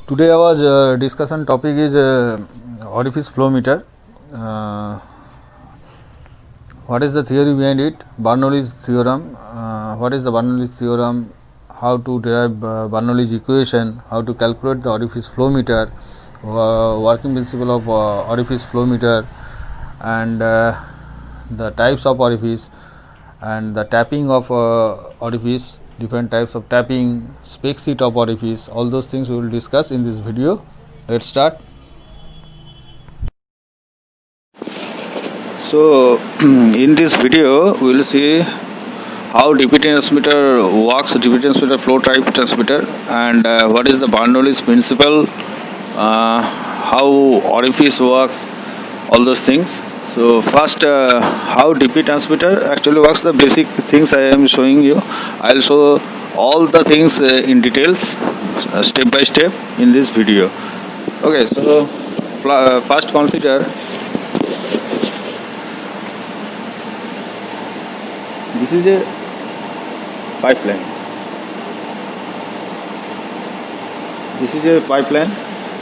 Today our discussion topic is orifice flow meter. What is the theory behind it? Bernoulli's theorem. What is the Bernoulli's theorem? How to derive Bernoulli's equation? How to calculate the orifice flow meter? Working principle of orifice flow meter, and the types of orifice, and the tapping of orifice, different types of tapping, spec sheet of orifice, all those things we will discuss in this video. Let's start. So in this video we will see how DP transmitter works, DP transmitter flow type transmitter, and what is the Bernoulli's principle, how orifice works, all those things. So first, how DP transmitter actually works, the basic things I am showing you. I will show all the things in details, step by step in this video. Okay, so first consider this is a pipeline. This is a pipeline.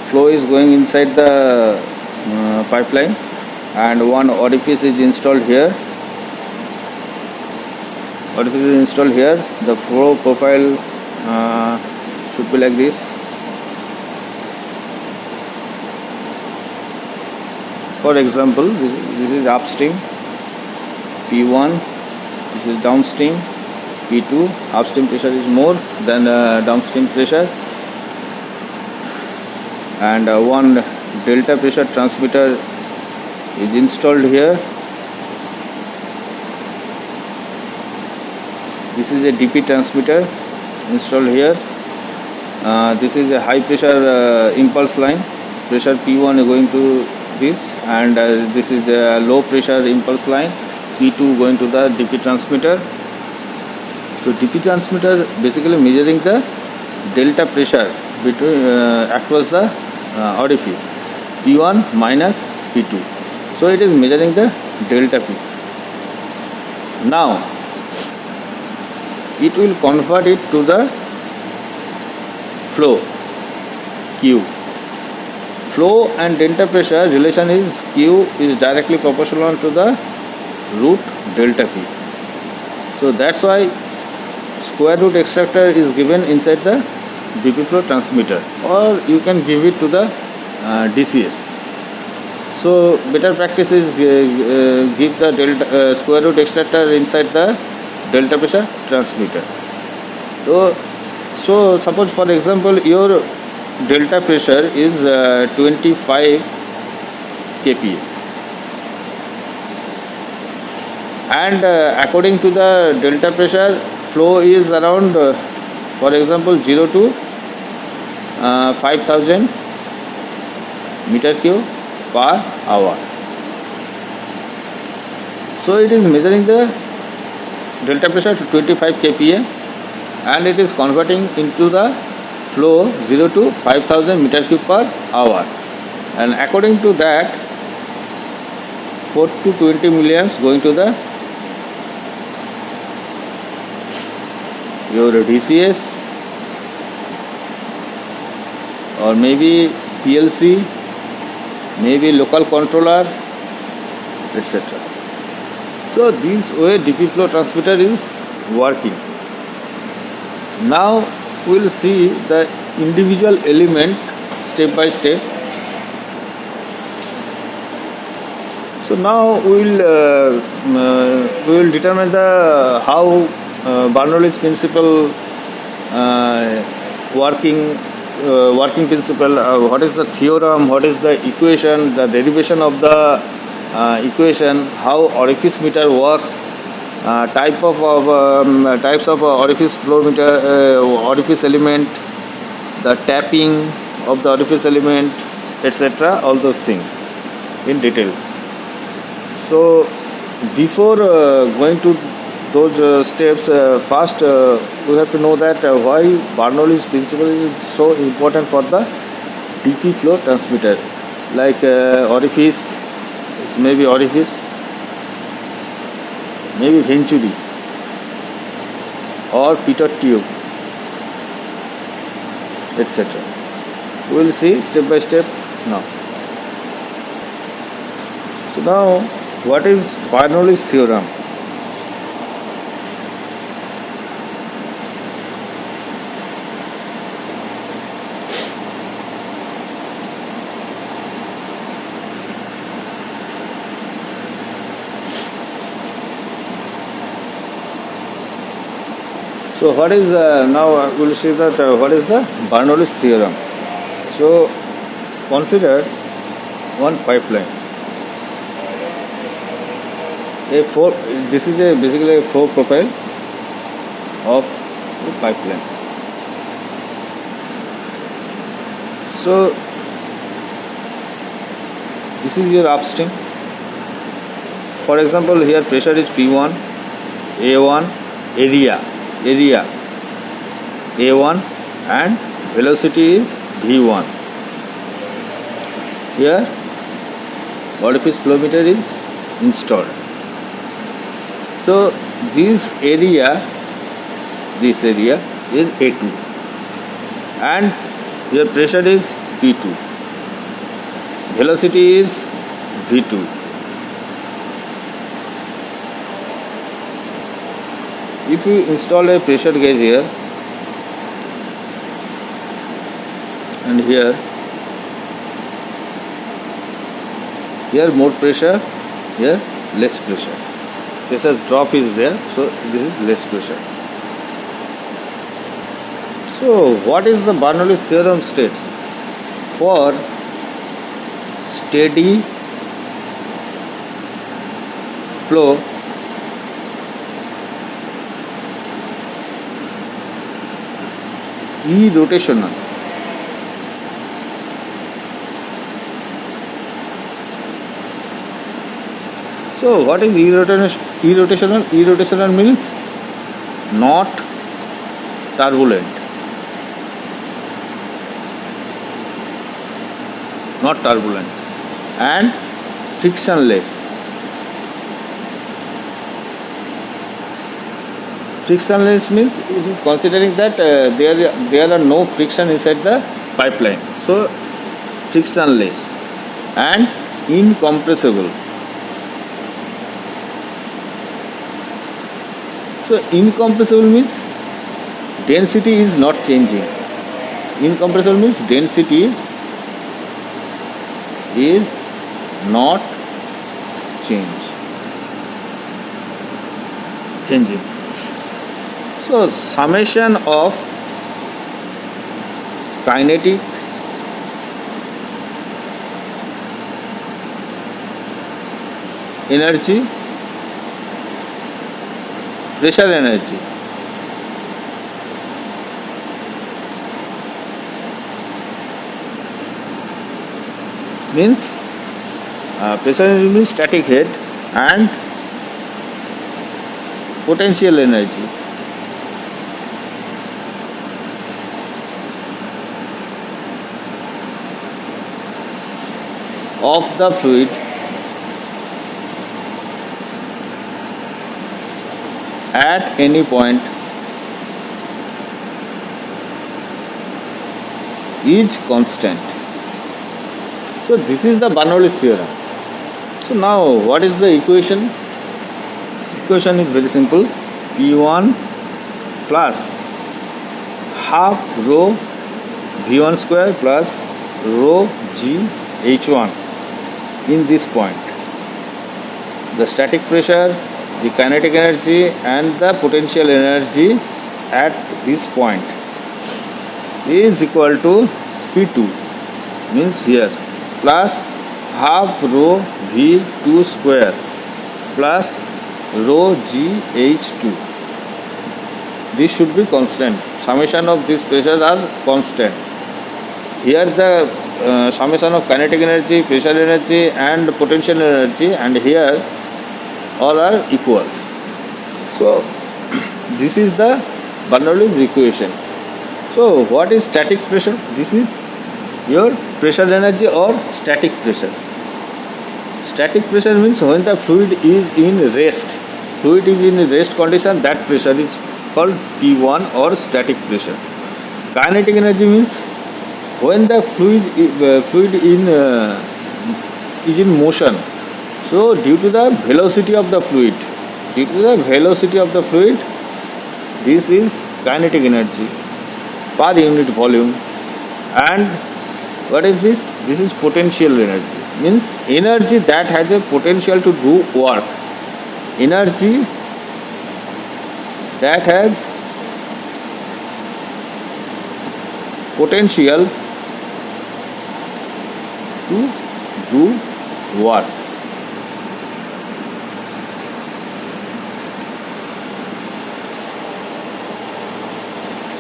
Flow is going inside the pipeline, and one orifice is installed here. Orifice is installed here. The flow profile should be like this. For example, this is upstream P1, this is downstream P2. Upstream pressure is more than downstream pressure, and one delta pressure transmitter is installed here. This is a DP transmitter installed here. This is a high pressure impulse line. Pressure P1 is going to this, and this is a low pressure impulse line P2 going to the DP transmitter. So DP transmitter basically measuring the delta pressure between across the orifice P1 minus P2. So it is measuring the delta P. Now it will convert it to the flow Q. Flow and delta pressure relation is Q is directly proportional to the root delta P. So that's why square root extractor is given inside the DP flow transmitter, or you can give it to the DCS. So better practice is give the delta square root extractor inside the delta pressure transmitter. So suppose for example your delta pressure is 25 kPa, and according to the delta pressure, flow is around for example 0 to 5000 meter cube per hour. So it is measuring the delta pressure to 25 kPa, and it is converting into the flow 0 to 5000 meter cube per hour, and according to that 4 to 20 milliamps going to the your DCS, or maybe PLC, maybe local controller, etc. So this way DP flow transmitter is working. Now we will see the individual element step by step. So now we will determine the how Bernoulli's principle working principle, what is the theorem, what is the equation, the derivation of the equation, how orifice meter works, types of orifice flow meter, orifice element, the tapping of the orifice element, etc. all those things in details. So before going to those steps, first we have to know that why Bernoulli's principle is so important for the DP flow transmitter. Like orifice, maybe venturi or pitot tube, etc. We will see step by step now. So now, what is Bernoulli's theorem? So what is now we will see that what is the Bernoulli's theorem. So consider one pipeline. This is basically a flow profile of the pipeline. So this is your upstream. For example, here pressure is P1, A1, area A1, and velocity is V1. Here orifice flow meter is installed. So this area is A2, and your pressure is P2, velocity is V2. If you install a pressure gauge here and here more pressure, here less pressure. Pressure drop is there, so this is less pressure. So what is the Bernoulli's theorem states? For steady flow irrotational. So what is irrotational? Irrotational means not turbulent. And frictionless. Frictionless means it is considering that there are no friction inside the pipeline. So frictionless and incompressible. So incompressible means density is not changing. Incompressible means density is not changing. So summation of kinetic energy, pressure energy. Means pressure energy means static head and potential energy. Of the fluid at any point is constant. So this is the Bernoulli's theorem. So now what is the equation? Equation is very simple. P1 plus half rho V1 square plus rho G H1 in this point. The static pressure, the kinetic energy and the potential energy at this point is equal to P2, means here, plus half rho V2 square plus rho GH2. This should be constant. Summation of these pressures are constant. Here the summation of kinetic energy, pressure energy and potential energy, and here all are equals. So this is the Bernoulli's equation. So what is static pressure? This is your pressure energy or static pressure. Static pressure means when the fluid is in rest. Fluid is in rest condition, that pressure is called P1 or static pressure. Kinetic energy means when the fluid is in motion, so due to the velocity of the fluid, this is kinetic energy per unit volume. And what is this? This is potential energy, means energy that has a potential to do work, energy that has potential to do work.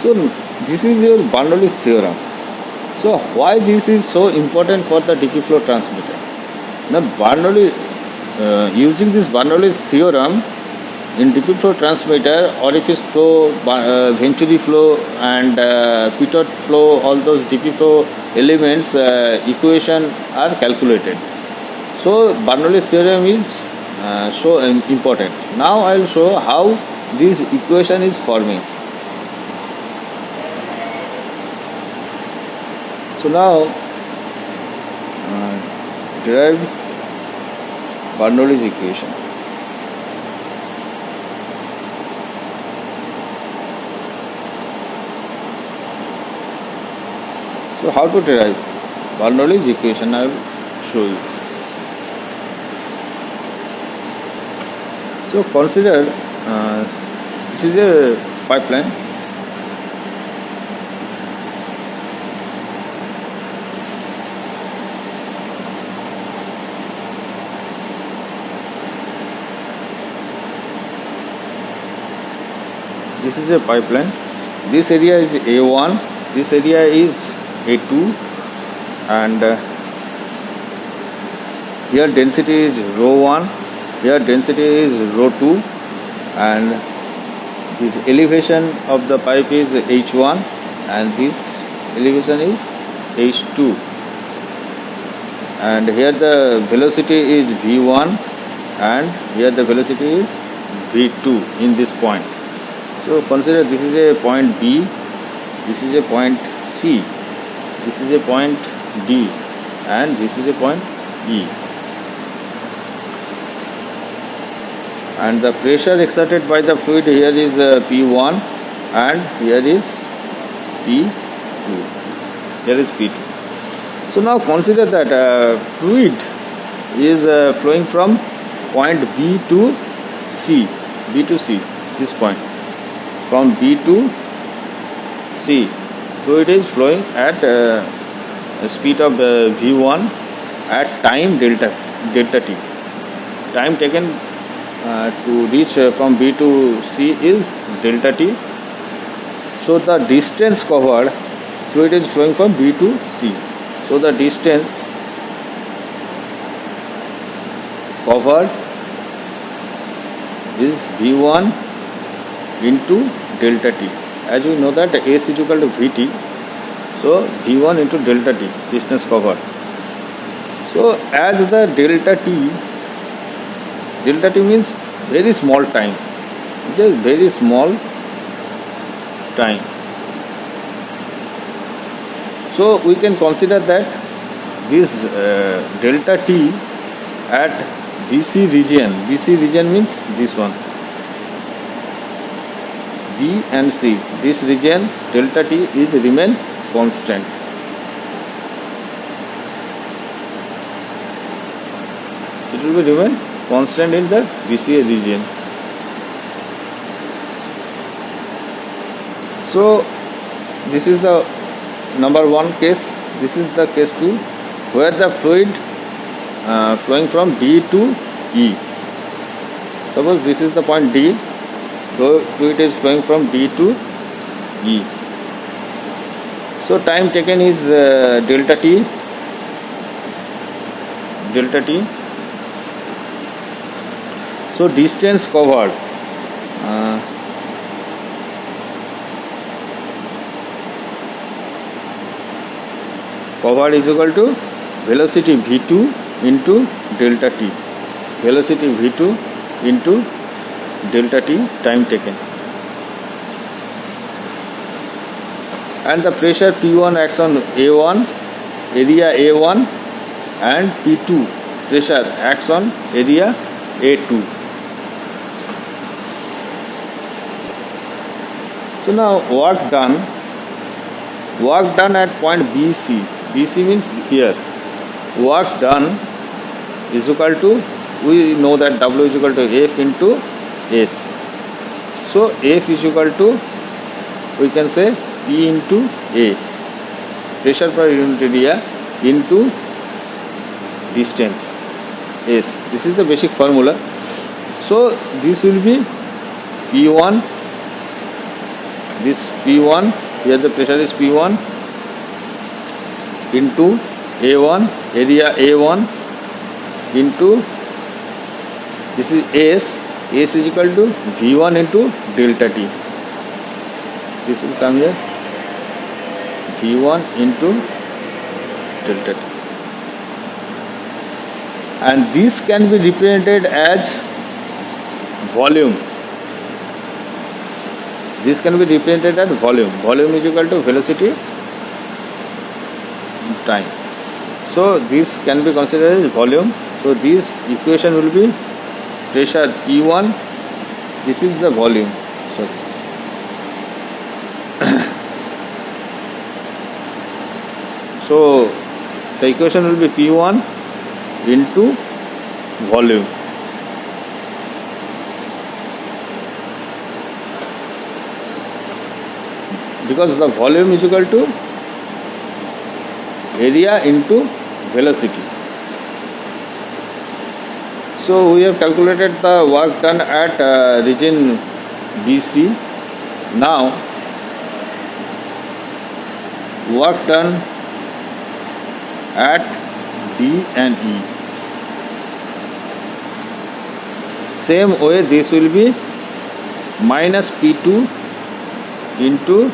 So this is your Bernoulli's theorem. So why this is so important for the DP flow transmitter? Now using this Bernoulli's theorem in DP flow transmitter, orifice flow, Venturi flow and pitot flow, all those DP flow elements equation are calculated. So Bernoulli's theorem is so important. Now I will show how this equation is forming. So now derive Bernoulli's equation. So how to derive Bernoulli's equation, I will show you. So consider this is a pipeline. This is a pipeline. This area is A1, this area is A2, and here density is rho 1, here density is rho 2, and this elevation of the pipe is H1 and this elevation is H2, and here the velocity is V1 and here the velocity is V2 in this point. So consider this is a point B, this is a point C, this is a point D, and this is a point E. And the pressure exerted by the fluid here is P1 and here is P2. Here is P2. So now consider that fluid is flowing from point B to C, this point. From B to C, fluid is flowing at a speed of V1 at time delta t. Time taken to reach from B to C is delta t. So the distance covered, fluid is flowing from B to C. So the distance covered is V1 into delta t. As we know that S is equal to Vt, so V1 into delta t, distance covered. So as the delta t means very small time, just very small time. So we can consider that this delta t at BC region means this one, B and C, this region delta t is remain constant. It will be remain constant in the BCA region. So this is the number one case. This is the case 2 where the fluid flowing from D to E. Suppose this is the point D. The fluid is flowing from D to E. So time taken is delta t. So distance covered, is equal to velocity V2 into delta t. Velocity V2 into delta t, time taken. and the pressure P1 acts on A1, area A1, and P2 pressure acts on area A2. So now work done at point BC. BC means here. Work done is equal to, we know that W is equal to F into S. So F is equal to, we can say P into A, pressure per unit area, into distance S. This is the basic formula. So this will be P1, this P1, here the pressure is P1 into A1, area A1, into, this is S is equal to V1 into delta T. This will come here, V1 into delta T. And this can be represented as volume. This can be represented as volume. Volume is equal to velocity time. So this can be considered as volume. So this equation will be pressure P1. This is the volume. Sorry. So the equation will be P1 into volume. Because the volume is equal to area into velocity. So we have calculated the work done at region BC. Now work done at D and E. Same way this will be minus P2 into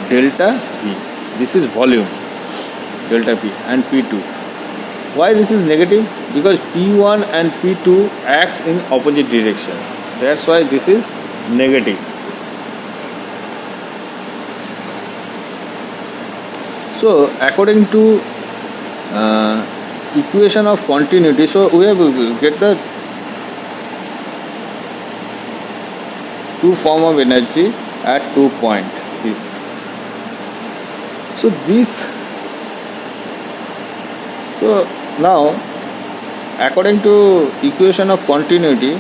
delta V. This is volume, delta P, and P2. Why this is negative? Because P1 and P2 acts in opposite direction. That's why this is negative. So according to equation of continuity, so we have to get the two form of energy at 2 points. So now according to equation of continuity,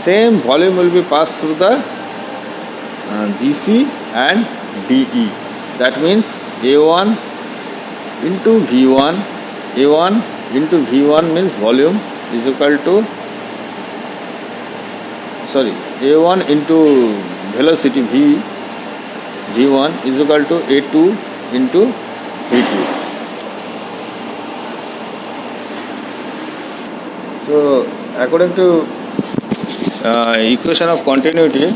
same volume will be passed through the BC and DE. That means A1 into V1, A1 into V1 means volume is equal to, sorry, A1 into velocity V1 is equal to A2 into V2. So according to equation of continuity,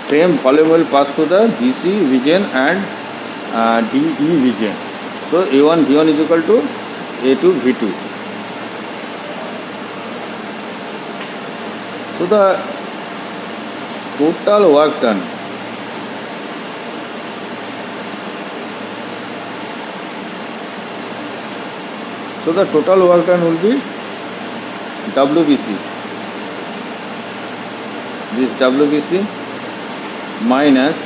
same volume will pass through the BC region and DE region. So A1 V1 is equal to A2 V2. So the total work done, so the total work done will be WBC. This WBC minus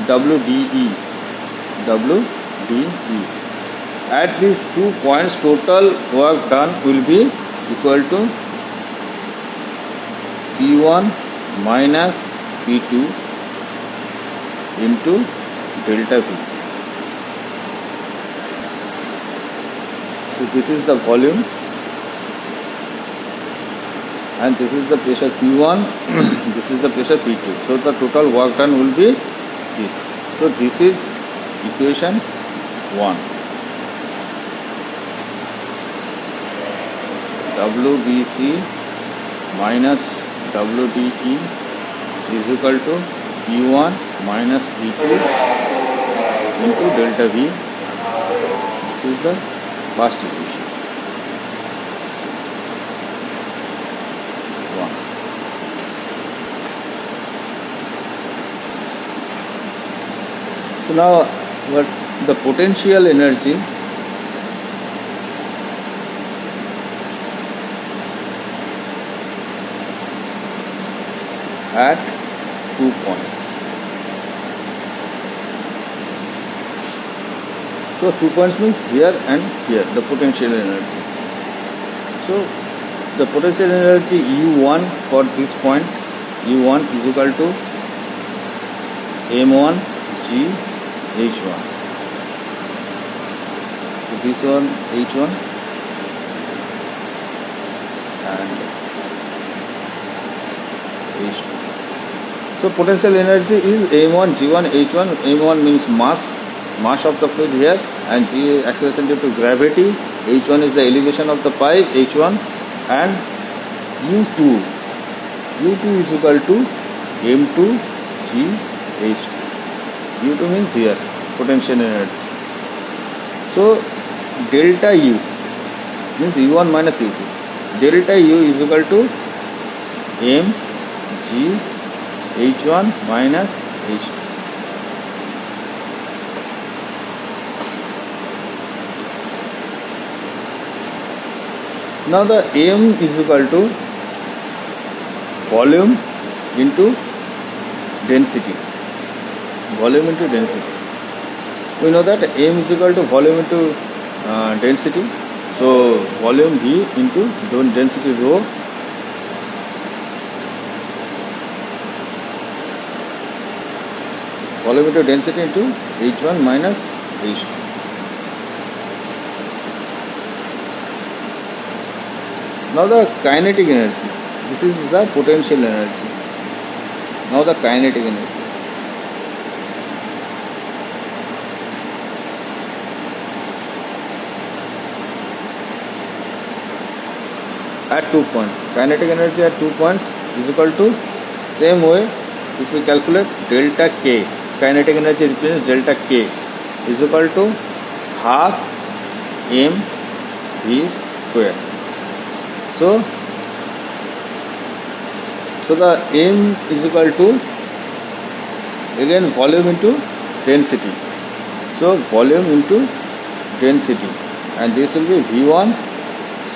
WDE. At these 2 points, total work done will be equal to P1 minus P2 into delta V. So this is the volume and this is the pressure P1, this is the pressure P2. So the total work done will be this. So this is equation 1. WBC minus WDE is equal to P1 minus P2 into delta V. This is the first equation. 1. So now what the potential energy at 2 points. So 2 points means here and here, the potential energy. So the potential energy U1 for this point, U1 is equal to M1 G H1. So this one H1 and H2. So potential energy is M1 G1 H1. M1 means mass of the fluid here, and G acceleration due to gravity. H1 is the elevation of the pipe, H1, and U2. U2 is equal to M2 G H2. U2 means here potential energy. So delta U means U1 minus U2. Delta U is equal to M G H1 minus H2. Now the M is equal to volume into density. Volume into density. We know that M is equal to volume into density. So volume V into density rho. Volume into density into H1 minus H2. Now the kinetic energy. This is the potential energy. Now the kinetic energy. At 2 points. Kinetic energy at 2 points is equal to, same way, if we calculate delta K, kinetic energy represents delta K is equal to half M V square. So the M is equal to again volume into density. So volume into density, and this will be V1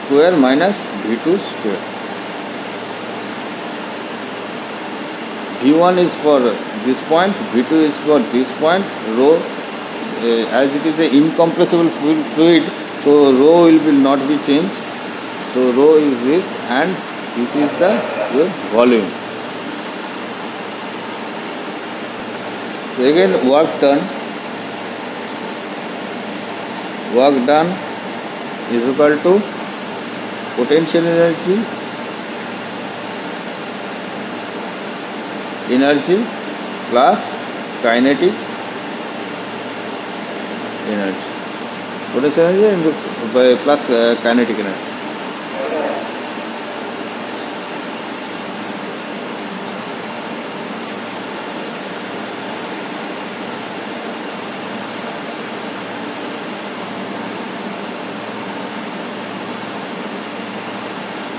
square minus V2 square. V1 is for this point, V2 is for this point. Rho, as it is a incompressible fluid, so rho will not be changed. So rho is this, and this is the volume. So again work done is equal to potential energy plus kinetic energy. Potential energy plus kinetic energy.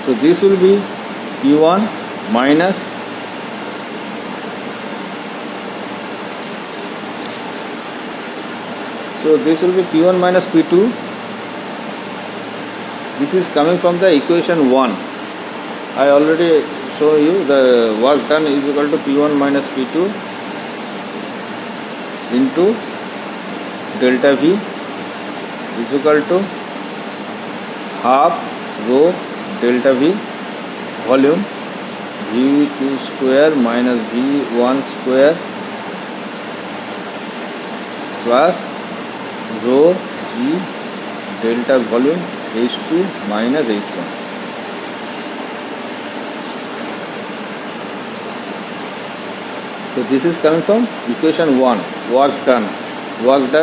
So this will be P1 minus this will be P1 minus P2. This is coming from the equation 1. I already show you the work done is equal to P1 minus P2 into delta V is equal to half rho delta V volume V2 square minus V1 square plus rho G delta volume H2 minus H1. So this is coming from equation 1, work done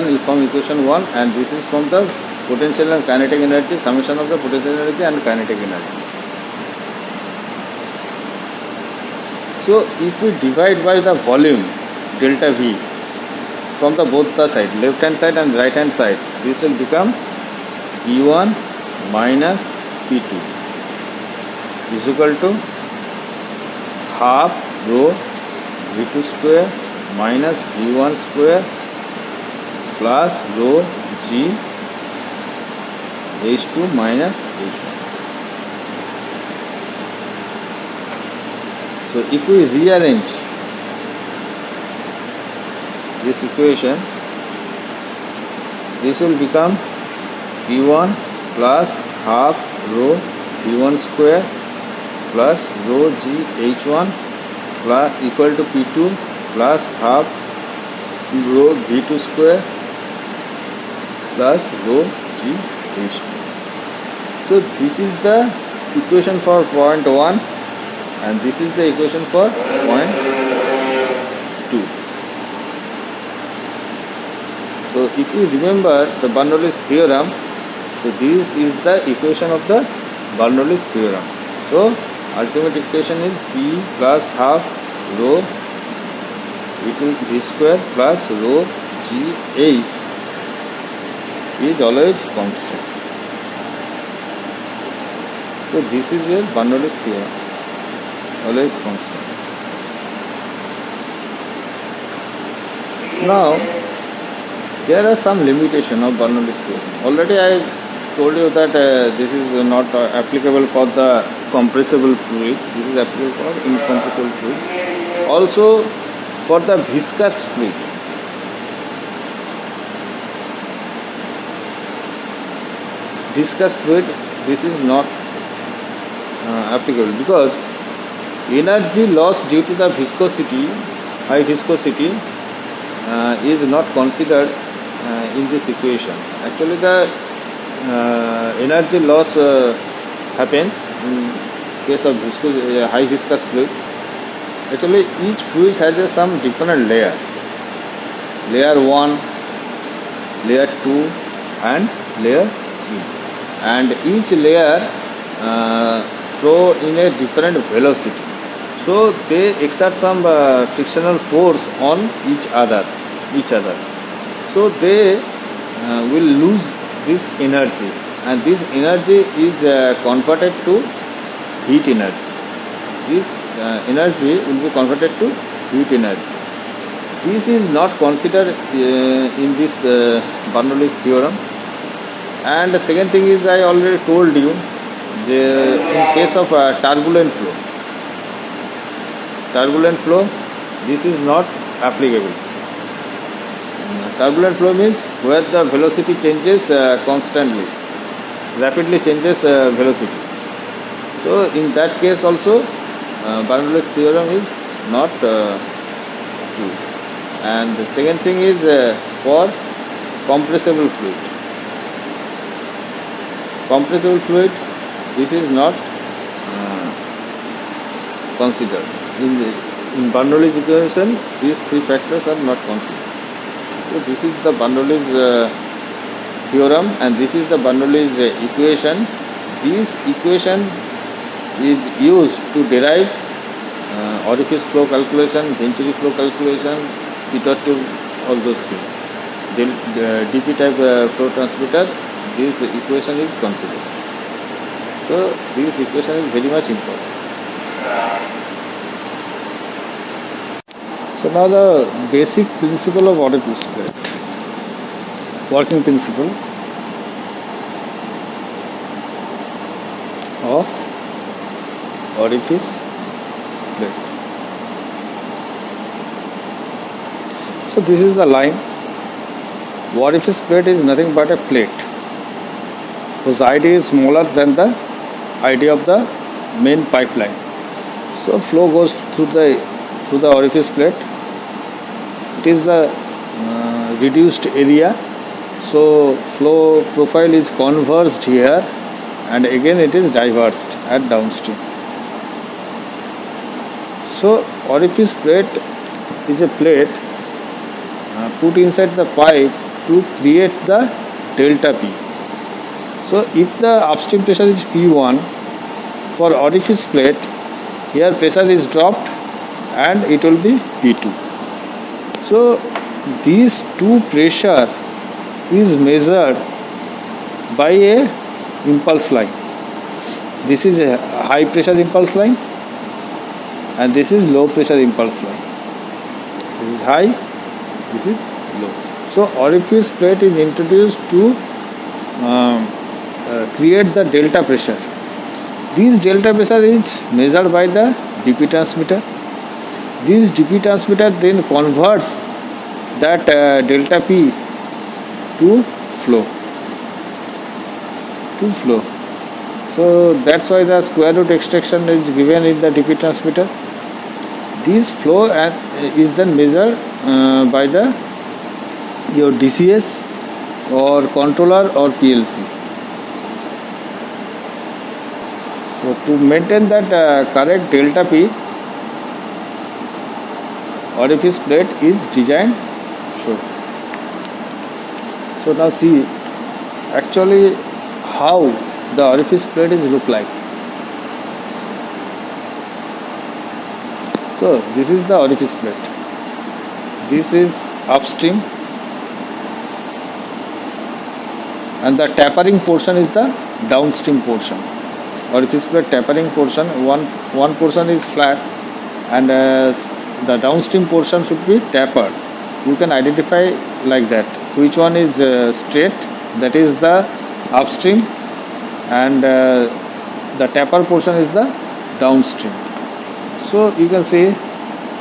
is from equation 1, and this is from the potential and kinetic energy, summation of the potential energy and kinetic energy. So if we divide by the volume delta V from the both the side, left hand side and right hand side, this will become P1 minus P2 is equal to half rho V2 square minus V1 square plus rho G H2 minus H1. So if we rearrange this equation, this will become P1 plus half rho P1 square plus rho G H1 plus equal to P2 plus half rho V2 square plus rho G H2. So this is the equation for point 1 and this is the equation for point 2. So if you remember the Bernoulli's theorem, so this is the equation of the Bernoulli's theorem. So ultimate equation is P plus half rho V square plus rho G H is always constant. So this is your Bernoulli's theorem, always constant. Now there are some limitation of Bernoulli's theorem. Already I told you that this is not applicable for the compressible fluid. This is applicable for incompressible fluid. Also for the viscous fluid. Viscous fluid, this is not applicable because energy loss due to the viscosity, high viscosity, is not considered in this equation. Actually the energy loss happens in case of high viscous fluid. Actually each fluid has some different layer. Layer 1, layer 2 and layer 3. And each layer flow in a different velocity. So they exert some frictional force on each other. So they will lose this energy, and this energy is converted to heat energy. This energy will be converted to heat energy. This is not considered in this Bernoulli's theorem. And the second thing is, I already told you, in case of turbulent flow, this is not applicable. Turbulent flow means where the velocity changes constantly, rapidly changes velocity. So in that case also Bernoulli's theorem is not true. And the second thing is for compressible fluid. Compressible fluid, this is not considered. In Bernoulli's equation, these three factors are not considered. So this is the Bernoulli's theorem and this is the Bernoulli's equation. This equation is used to derive orifice flow calculation, Venturi flow calculation, Peter tube, all those things. DP type flow transmitter, this equation is considered. So this equation is very much important. So now the basic principle of orifice plate, working principle of orifice plate. So this is the line. Orifice plate is nothing but a plate whose ID is smaller than the ID of the main pipeline. So flow goes through the orifice plate. It is the reduced area. So flow profile is converged here and again it is diverged at downstream. So orifice plate is a plate put inside the pipe to create the delta P. So if the upstream pressure is P1, for orifice plate, here pressure is dropped and it will be P2. So these two pressure is measured by a impulse line. This is a high pressure impulse line and this is low pressure impulse line. This is high, this is low. So orifice plate is introduced to create the delta pressure. This delta pressure is measured by the DP transmitter. This DP transmitter then converts that delta P to flow. So that's why the square root extraction is given in the DP transmitter. This flow is then measured by your DCS or controller or PLC. So to maintain that correct delta P, orifice plate is designed. So now see actually how the orifice plate is look like. So this is the orifice plate. This is upstream, and the tapering portion is the downstream portion. Orifice plate tapering portion, one portion is flat, and the downstream portion should be tapered. You can identify like that which one is straight, that is the upstream, and the taper portion is the downstream. So you can see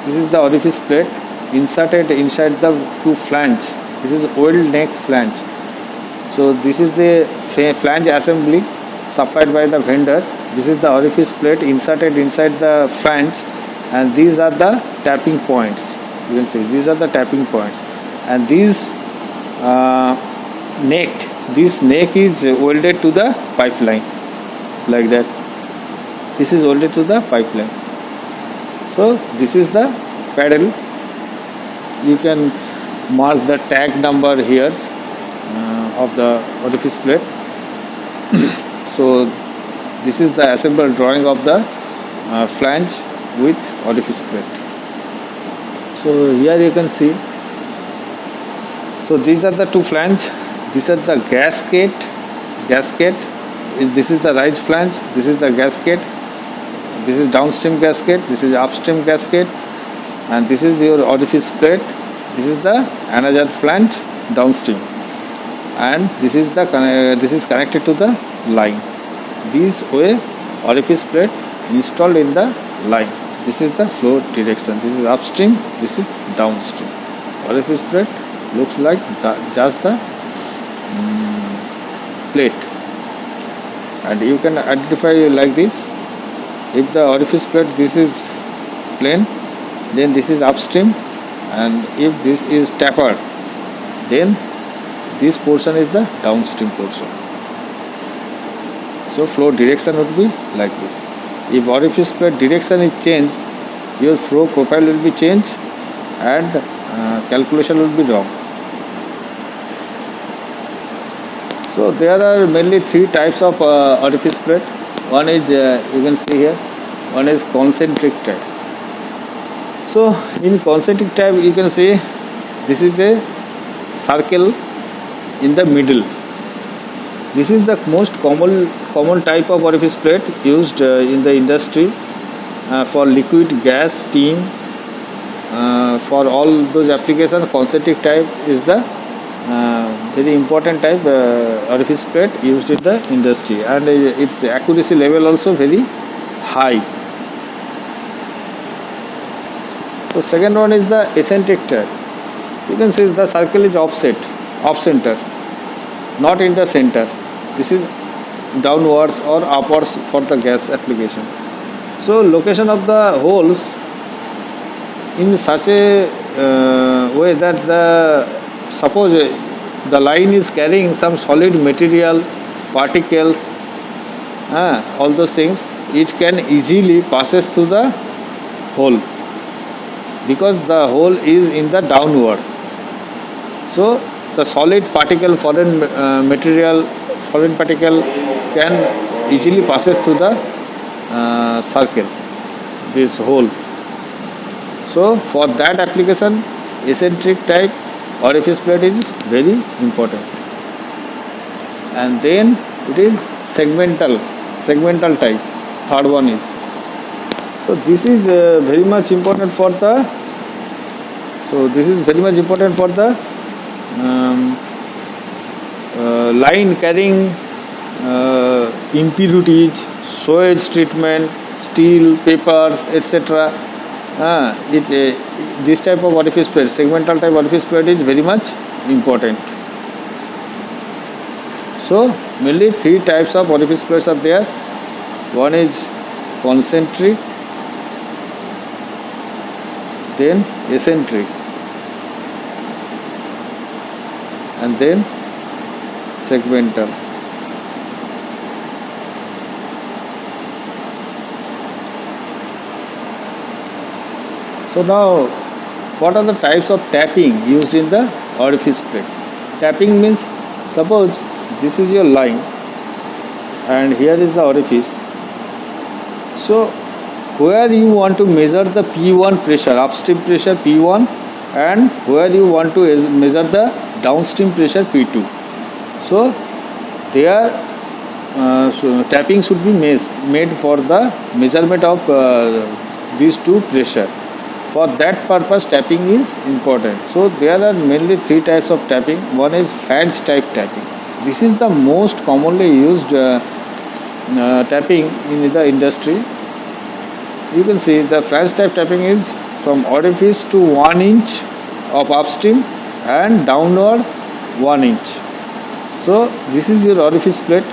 this is the orifice plate inserted inside the two flange. This is oiled neck flange. So this is the flange assembly supplied by the vendor. This is the orifice plate inserted inside the flange, and these are the tapping points. You can see these are the tapping points, and this neck is welded to the pipeline like that. This is welded to the pipeline. So this is the paddle. You can mark the tag number here of the orifice plate. So this is the assembled drawing of the flange with orifice plate. So here you can see. So these are the two flange. These are the gasket. This is the rise flange. This is the gasket. This is downstream gasket. This is upstream gasket, and this is your orifice plate. This is the another flange downstream, and this is connected to the line. This way orifice plate installed in the line. This is the flow direction. This is upstream. This is downstream. Orifice plate looks like just the plate, and you can identify like this. If the orifice plate this is plain, then this is upstream, and if this is tapered, then this portion is the downstream portion. So flow direction would be like this. If orifice plate direction is changed, your flow profile will be changed, and calculation will be wrong. So there are mainly three types of orifice plate. One is you can see here. One is concentric type. So in concentric type, you can see this is a circle in the middle. This is the most common type of orifice plate used in the industry for liquid, gas, steam. For all those applications, concentric type is the very important type orifice plate used in the industry, and its accuracy level also very high. So second one is the eccentric type. You can see the circle is off center, not in the center. This is downwards or upwards for the gas application. So location of the holes in such a way that suppose the line is carrying some solid material, particles, all those things, it can easily passes through the hole, because the hole is in the downward. So the solid particle, foreign particle can easily passes through the circle, this hole. So for that application, eccentric type orifice plate is very important. And then it is segmental type. Third one is. So this is very much important for the. um, line carrying impurities, sewage treatment, steel, papers, etc. This type of orifice plate, segmental type orifice plate, is very much important. So mainly three types of orifice plates are there. One is concentric, then eccentric, and then segmental. So now, what are the types of tapping used in the orifice plate? Tapping means, suppose this is your line and here is the orifice. So where you want to measure the P1 pressure, upstream pressure P1, and where you want to measure the downstream pressure P2. So there tapping should be made for the measurement of these two pressure. For that purpose, tapping is important. So there are mainly three types of tapping. One is flange type tapping. This is the most commonly used tapping in the industry. You can see the flange type tapping is from orifice to 1 inch of upstream and downward 1 inch. So this is your orifice plate,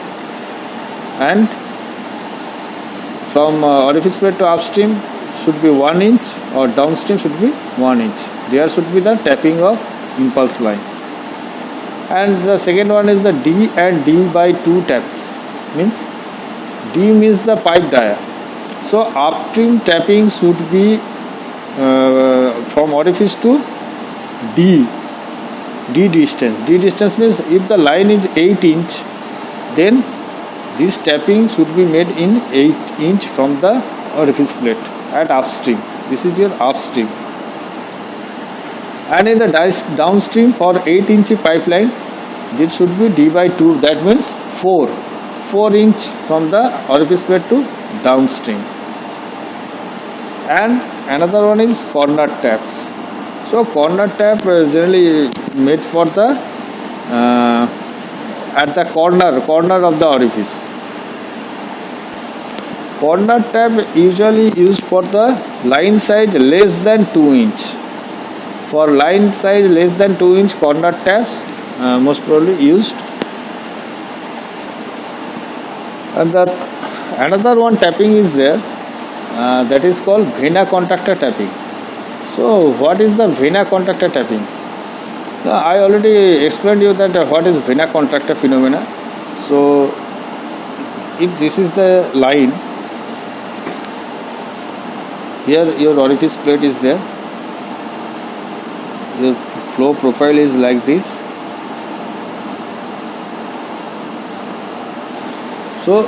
and from orifice plate to upstream should be 1 inch, or downstream should be 1 inch. There should be the tapping of impulse line. And the second one is the D and D by 2 taps. Means D means the pipe dia. So upstream tapping should be from orifice to D distance. D distance means if the line is 8 inch, then this tapping should be made in 8 inch from the orifice plate at upstream. This is your upstream. And in the downstream, for 8 inch pipeline, this should be D by 2. That means 4 inch from the orifice plate to downstream. And another one is corner taps. So corner tap generally made for the at the corner of the orifice. Corner tap usually used for the line size less than 2 inch. For line size less than 2 inch, corner taps most probably used. And another one tapping is there, that is called vena contactor tapping. So what is the vena contactor tapping? I already explained you that what is vena contactor phenomena. So if this is the line, here your orifice plate is there, the flow profile is like this. So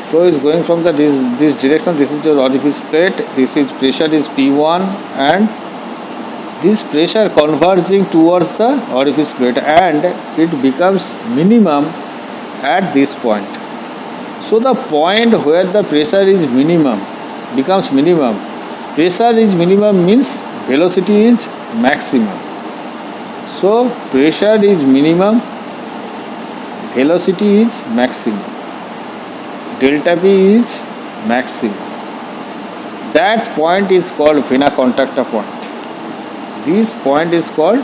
flow is going from this direction. This is your orifice plate. This is pressure is P1, and this pressure converging towards the orifice plate, and it becomes minimum at this point. So the point where the pressure is minimum becomes minimum. Pressure is minimum means velocity is maximum. So pressure is minimum, velocity is maximum, delta P is maximum. That point is called vena contactor point. This point is called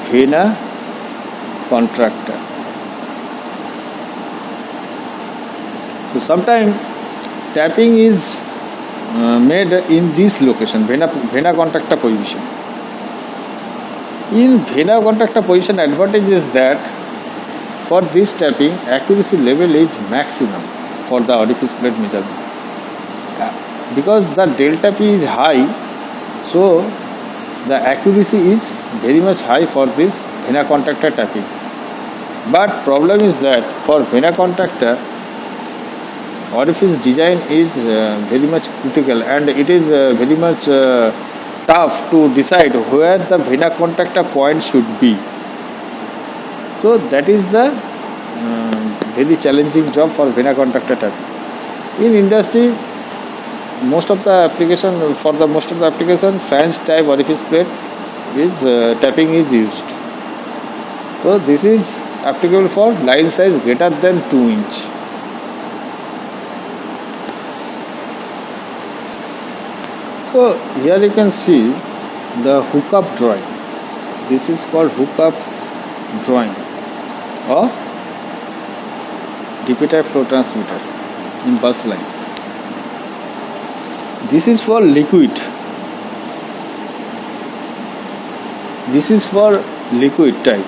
vena contractor. So sometimes tapping is made in this location, vena contactor position. In vena contactor position, advantage is that for this tapping, accuracy level is maximum for the orifice plate measurement. Because the delta P is high, so the accuracy is very much high for this vena contactor tapping. But problem is that for vena contactor, orifice design is very much critical, and it is very much tough to decide where the vena contactor point should be. So that is the very challenging job for vena contactor tapping. In industry, most of the application, flange type orifice plate is tapping is used. So this is applicable for line size greater than 2 inch. So here you can see the hookup drawing. This is called hookup drawing of DP type flow transmitter in bus line. This is for liquid. This is for liquid type.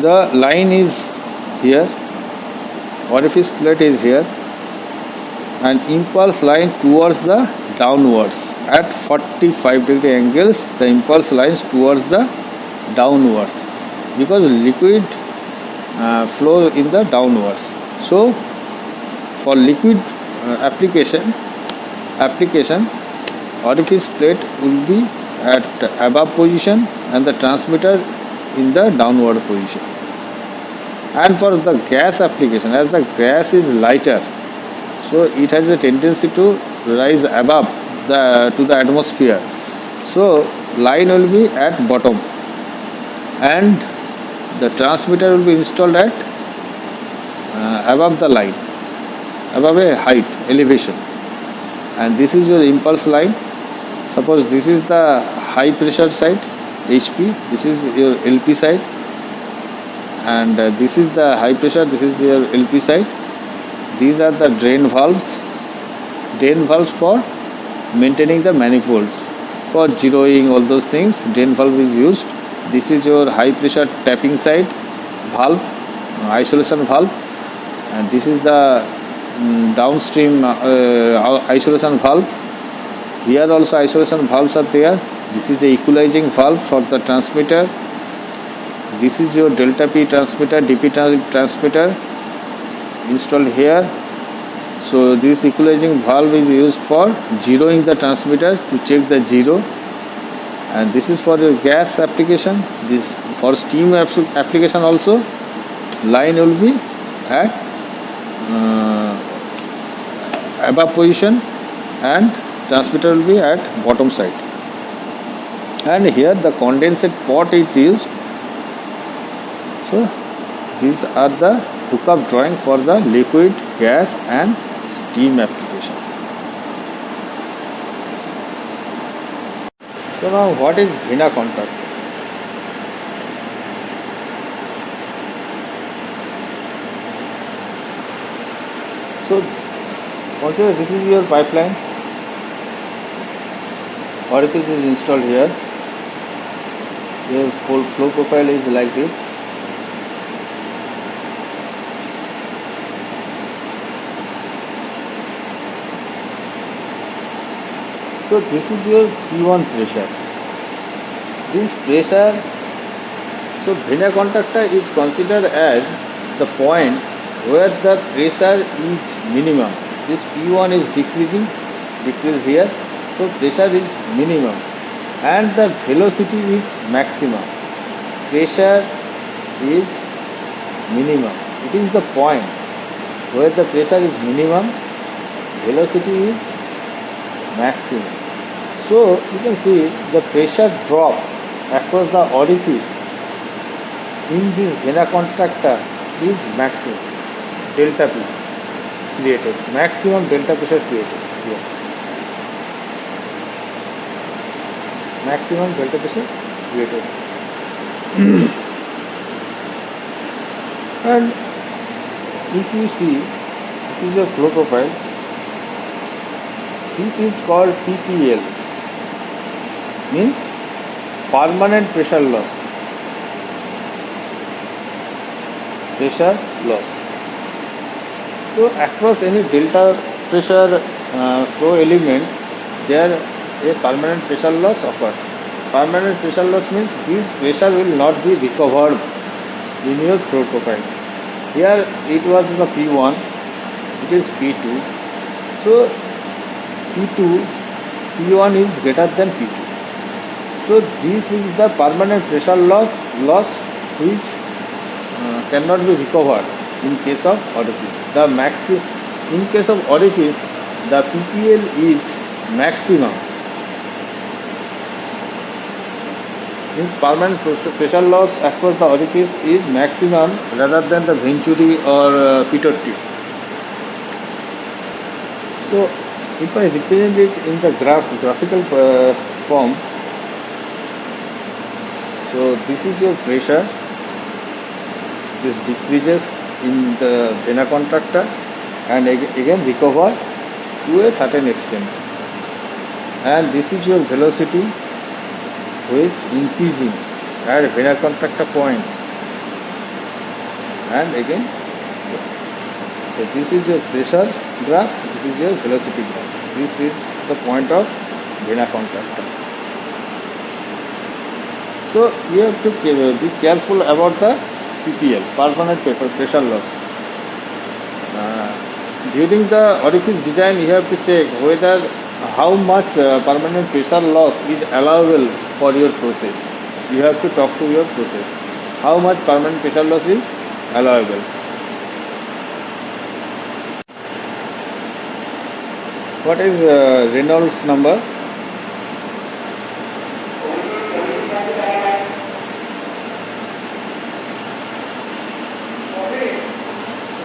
The line is here, orifice plate is here, and impulse line towards the downwards at 45-degree angles. The impulse lines towards the downwards because liquid flow in the downwards. So for liquid application orifice plate will be at above position and the transmitter in the downward position. And for the gas application, as the gas is lighter, so it has a tendency to rise above to the atmosphere. So line will be at bottom and the transmitter will be installed at above the line, above a height elevation. And this is your impulse line. Suppose this is the high pressure side HP, this is your LP side, and this is the high pressure, this is your LP side. These are the drain valves for maintaining the manifolds, for zeroing all those things. Drain valve is used. This is your high pressure tapping side valve, isolation valve, and this is the downstream isolation valve. Here also isolation valves are there. This is a equalizing valve for the transmitter. This is your delta P transmitter, DP transmitter installed here. So this equalizing valve is used for zeroing the transmitter to check the zero. And this is for your gas application. This for steam application also. Line will be at above position and transmitter will be at bottom side. And here the condensate pot is used. So these are the hookup drawing for the liquid, gas and steam application. So now what is Vena contactor? So consider this is your pipeline. Orifice is installed here. Your full flow profile is like this. So this is your P1 pressure. This pressure, so Vena contactor is considered as the point where the pressure is minimum. This P1 is decrease here. So pressure is minimum and the velocity is maximum. Pressure is minimum. It is the point where the pressure is minimum, velocity is maximum. So you can see the pressure drop across the orifice in this Vena contactor is maximum. Delta P created, maximum delta pressure created here. Maximum delta pressure created. And if you see, this is your flow profile. This is called PPL, means permanent pressure loss. Pressure loss. So across any delta pressure flow element, there a permanent pressure loss occurs. Permanent pressure loss means this pressure will not be recovered in your flow profile. Here it was the P1, it is P2. So P1 is greater than P2. So this is the permanent pressure loss which cannot be recovered in case of orifice. In case of orifice, the PPL is maximum. means permanent pressure loss across the orifice is maximum rather than the venturi or pitootry. So if I represent it in the graphical form, so this is your pressure, this decreases in the vena contracta and again recover to a certain extent, and this is your velocity which increasing at vena contracta point and again. So this is your pressure graph, this is your velocity graph, this is the point of vena contracta. So you have to be careful about the PPL, permanent pressure loss. During the orifice design, you have to check whether how much permanent pressure loss is allowable for your process. You have to talk to your process. How much permanent pressure loss is allowable. What is Reynolds number?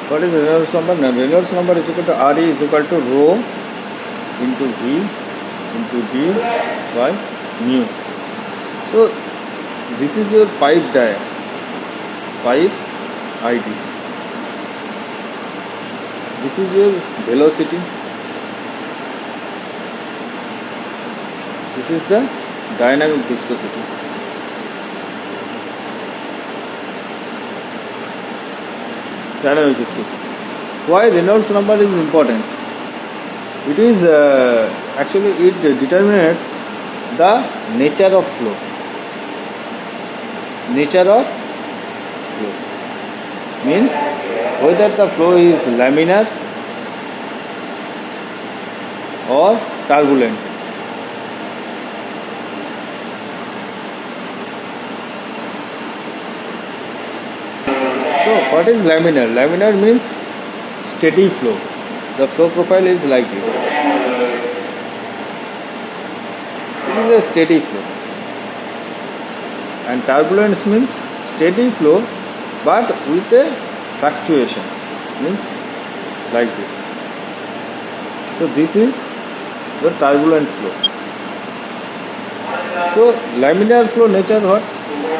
What is Reynolds number? Reynolds number is equal to RE is equal to rho into V into D by mu. So this is your pipe dia, pipe ID. This is your velocity. This is the dynamic viscosity. Dynamic viscosity. Why Reynolds number is important? It is actually it determines the nature of flow. Nature of flow means whether the flow is laminar or turbulent. So what is laminar? Laminar means steady flow. The flow profile is like this. It is a steady flow. And turbulence means steady flow but with a fluctuation, means like this. So this is the turbulent flow. So laminar flow nature what?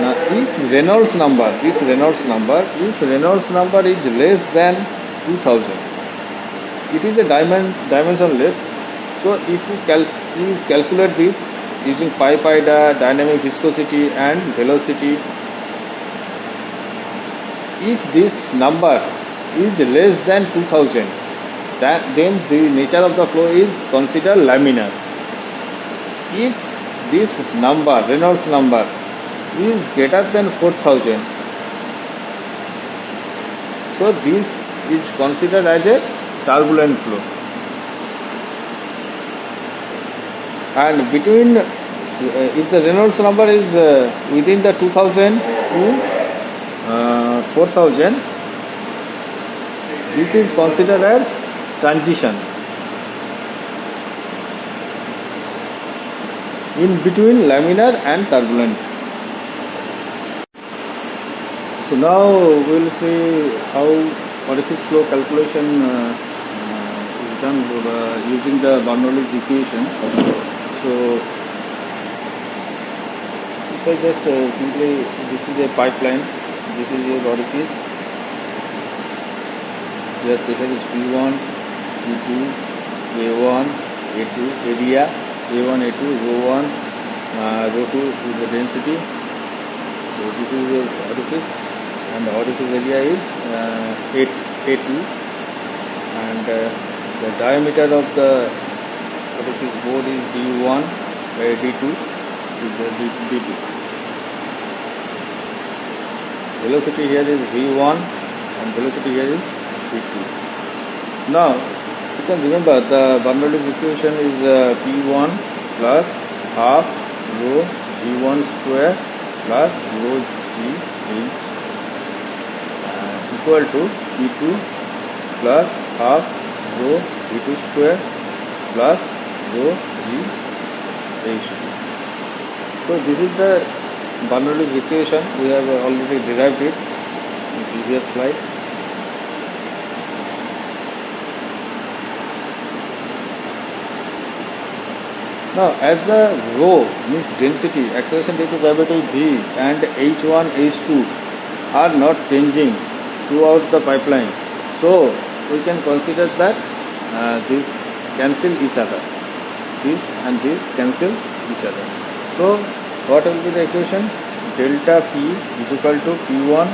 Now if Reynolds number, if Reynolds number is less than 2000, it is a dimensionless. So if you calculate this using pipe ida, dynamic viscosity and velocity, if this number is less than 2000, then the nature of the flow is considered laminar. If this number, Reynolds number, is greater than 4000, so this is considered as a turbulent flow. And between if the Reynolds number is within the 2000 to 4000, this is considered as transition. In between laminar and turbulent. So now we will see how orifice flow calculation is done using the Bernoulli's equation. So if I just simply, this is a pipeline, this is a orifice, the pressure is P1, P2, A1, A2, area, A1, A2, rho 1, rho 2 is the density. So this is the orifice, and the orifice area is A2, and the diameter of the orifice bore is D1 by D2 is the D2. Velocity here is V1 and velocity here is V2. Now you can remember the Bernoulli's equation is P1 plus half rho V1 square plus rho GH equal to P2 plus half rho V2 square plus rho GH. So this is the Bernoulli's equation, we have already derived it in the previous slide. Now, as the rho means density, acceleration due to gravity g and h1, h2 are not changing throughout the pipeline, so we can consider that these cancel each other. This and this cancel each other. So, what will be the equation? Delta P is equal to P1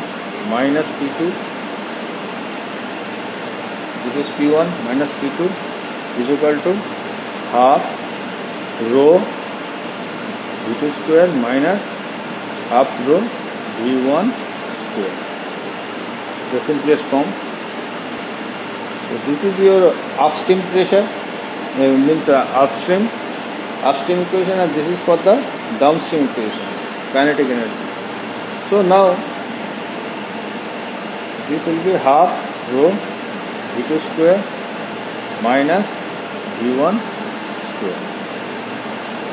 minus P2. This is P1 minus P2 is equal to half rho V2 square minus half rho V1 square. The simplest form. So this is your upstream pressure, means upstream equation, and this is for the downstream equation, kinetic energy. So now this will be half rho V2 square minus V1 square.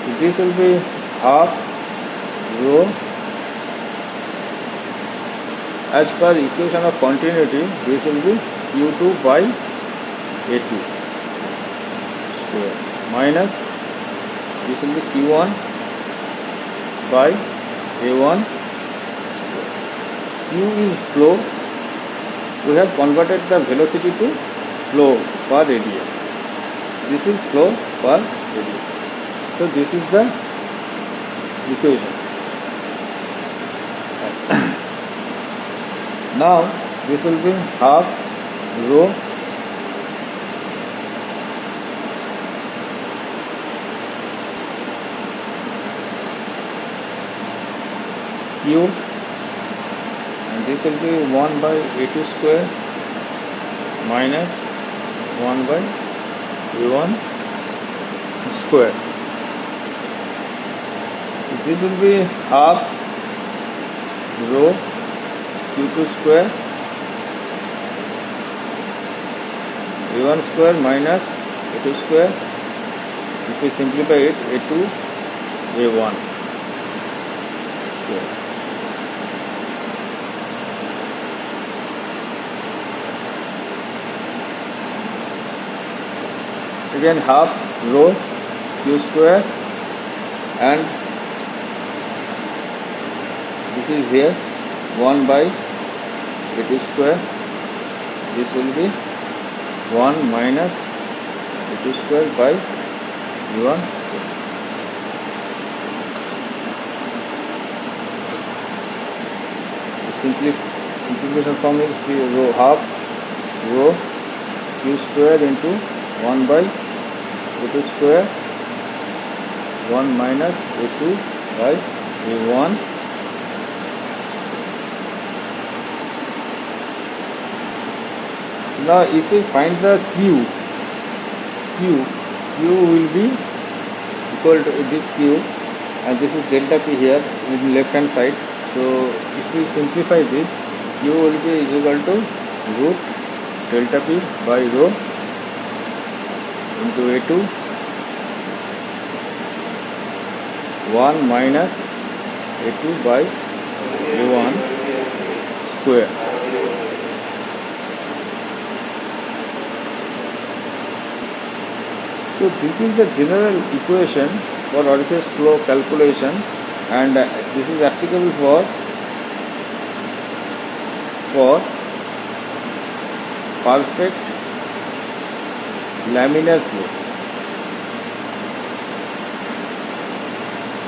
So this will be half rho, as per equation of continuity, this will be Q2 by A2 square minus this will be Q1 by A1 square. Q is flow. We have converted the velocity to flow per radian. This is flow per radian. So this is the equation. Now this will be half rho Q, and this will be 1 by A2 square minus 1 by A1 square. This will be half rho Q2 square A1 square minus A2 square. If we simplify it, A2 A1 square. Again half rho Q square, and this is here 1 by A2 square. This will be 1 minus A2 square by A1 square. The simplification form is rho half rho Q square into 1 by A2 square, 1 minus A2 by A1. Now if we find the Q will be equal to this Q, and this is delta P here in left hand side. So if we simplify this, Q will be equal to root delta P by rho into A2 1 minus A2 by A1 square. So this is the general equation for orifice flow calculation, and this is applicable for perfect laminar flow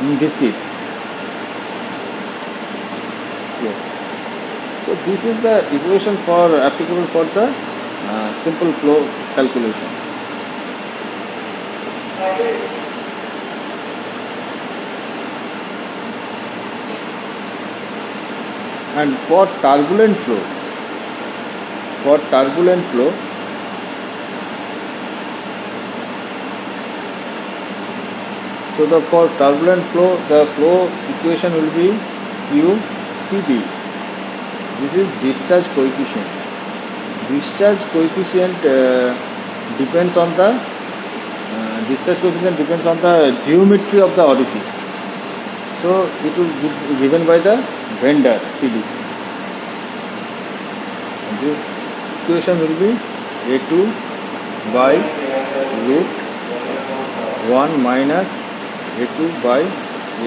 in this sheet. So this is the equation for applicable for the simple flow calculation. And for turbulent flow, so for turbulent flow, the flow equation will be QCD. This is discharge coefficient. Discharge coefficient depends on the geometry of the orifice. So it will be given by the vendor CD. And this equation will be A2 by root 1 minus A2 by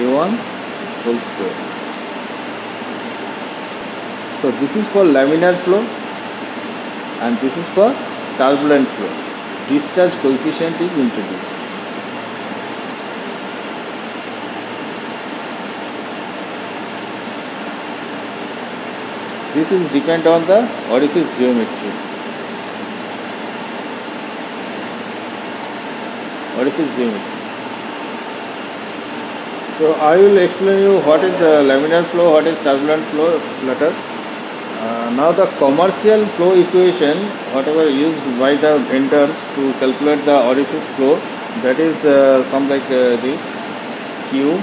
A1 whole square. So this is for laminar flow and this is for turbulent flow. Discharge coefficient is introduced. This is depend on the orifice geometry. So I will explain you what is the laminar flow, what is turbulent flow later. Now the commercial flow equation, whatever used by the vendors to calculate the orifice flow, that is some like this: Q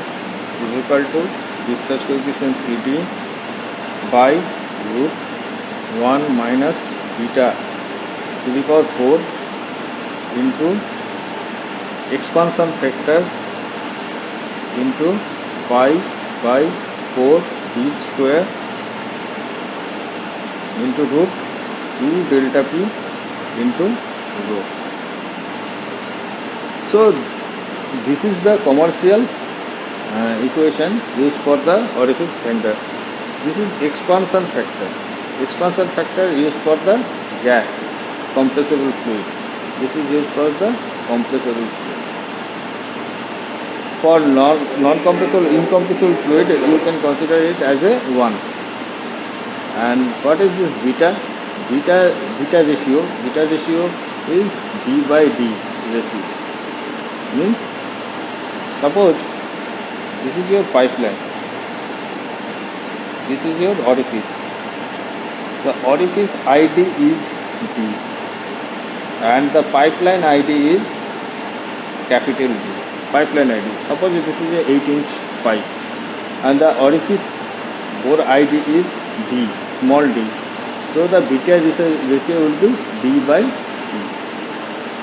is equal to discharge coefficient CD by root 1 minus beta to the power 4 into expansion factor into pi by 4 d square into root 2 delta p into rho. So this is the commercial equation used for the orifice vendor. This is expansion factor. Expansion factor used for the gas, compressible fluid. This is used for the compressible fluid. For non-compressible, incompressible fluid, you can consider it as a 1. And what is this beta? Beta ratio. Beta ratio is D by D ratio. Means, suppose this is your pipeline. This is your orifice. The orifice ID is D and the pipeline ID is capital D. Pipeline ID. Suppose this is a 8-inch pipe and the orifice bore ID is D, small d. So the beta ratio will be D by D.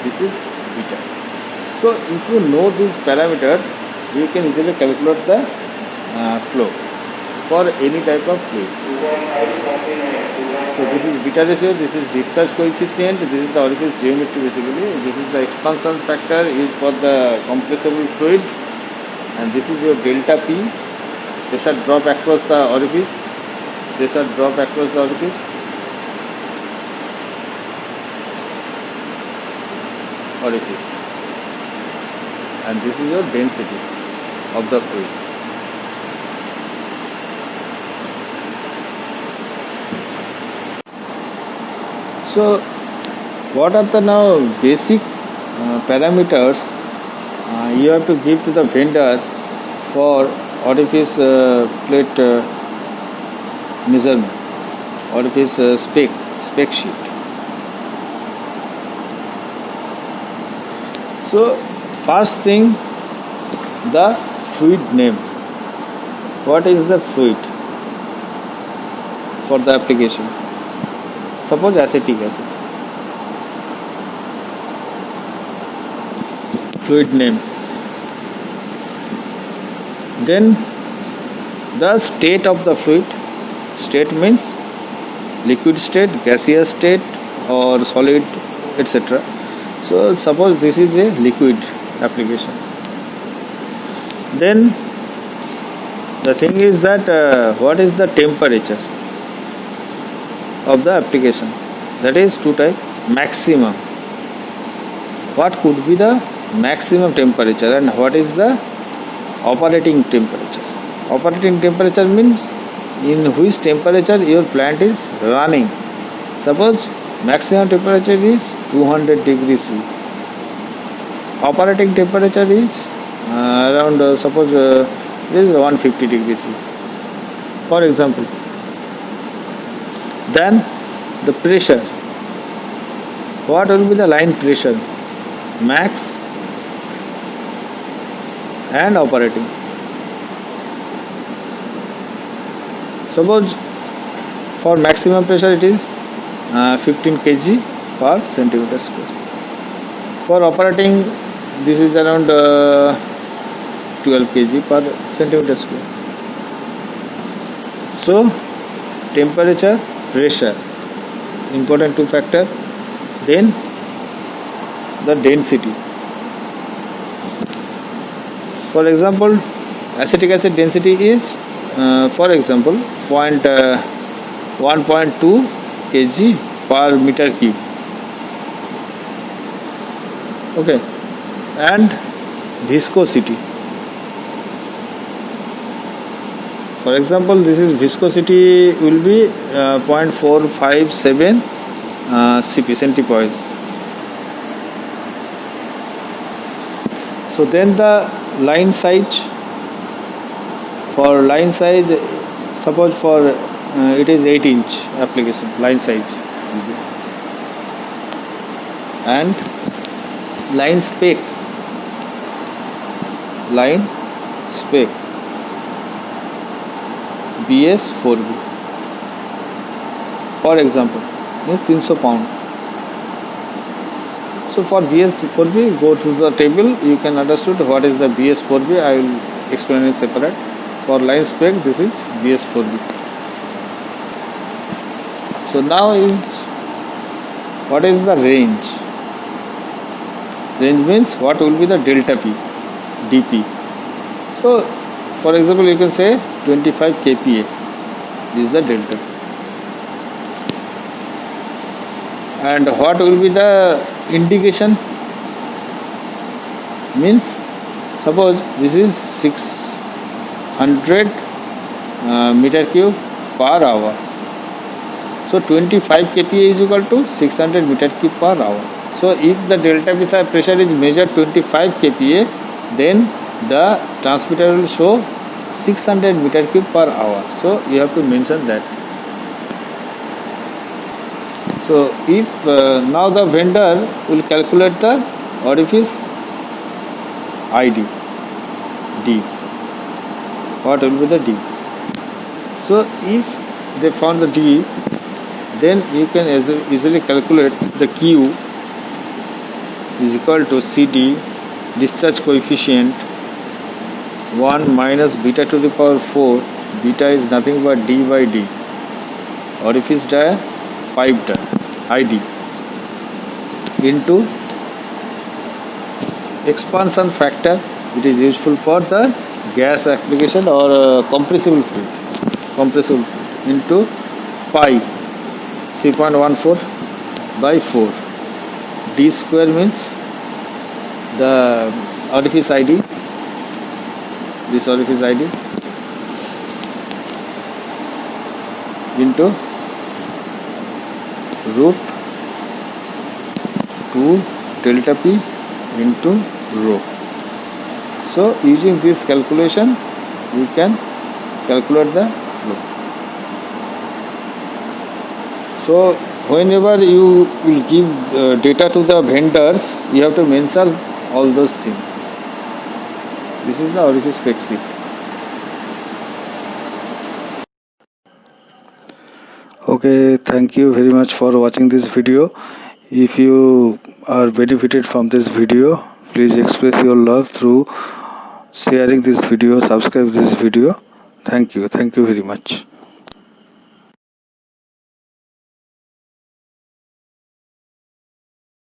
This is beta. So if you know these parameters, you can easily calculate the flow for any type of fluid. So this is beta ratio, this is discharge coefficient, this is the orifice geometry basically, this is the expansion factor used for the compressible fluid, and this is your delta P, pressure drop across the orifice, and this is your density of the fluid. So what are the now basic parameters you have to give to the vendor for orifice plate measurement, orifice spec sheet. So first thing, the fluid name. What is the fluid for the application? Suppose acetic acid. Fluid name. Then the state of the fluid. State means liquid state, gaseous state or solid, etc. So suppose this is a liquid application. Then the thing is that what is the temperature of the application? That is two type. Maximum. What could be the maximum temperature and what is the operating temperature? Operating temperature means in which temperature your plant is running. Suppose maximum temperature is 200 degrees C. Operating temperature is around suppose this is 150 degrees C, for example. Then the pressure. What will be the line pressure? Max and operating. Suppose for maximum pressure it is 15 kg per centimeter square. For operating this is around 12 kg per centimeter square. So temperature, pressure, important two factor. Then the density. For example, acetic acid density is for example 1.2 kg per meter cube. Okay, and viscosity. For example, this is viscosity will be 0.457 cp centipoise. So then the line size. For line size, suppose for it is 8-inch application line size, and line spec BS 4B, for example, means 300 pound. So for BS 4B, go to the table, you can understand what is the BS 4B. I will explain it separate. For line spec, this is BS 4B. So now is what is the range? Range means what will be the delta P, dP. So for example, you can say 25 kPa. This is the delta. And what will be the indication? Means suppose this is 600 meter cube per hour. So 25 kPa is equal to 600 meter cube per hour. So if the delta P pressure is measured 25 kPa, then the transmitter will show 600 meter cube per hour. So you have to mention that. So if now the vendor will calculate the orifice ID, D. What will be the D? So if they found the D, then you can easily calculate the Q is equal to CD, discharge coefficient 1 minus beta to the power 4. Beta is nothing but D by D. Orifice dia, pipe dia, ID, into expansion factor. It is useful for the gas application or compressible fluid. Into pi 3.14 by 4. D square means the orifice ID. This orifice ID into root 2 delta P into rho. So using this calculation, you can calculate the flow. So whenever you will give data to the vendors, you have to mention all those things. This is the orifice spec sheet. Okay, thank you very much for watching this video. If you are benefited from this video, please express your love through sharing this video, subscribe this video. Thank you very much.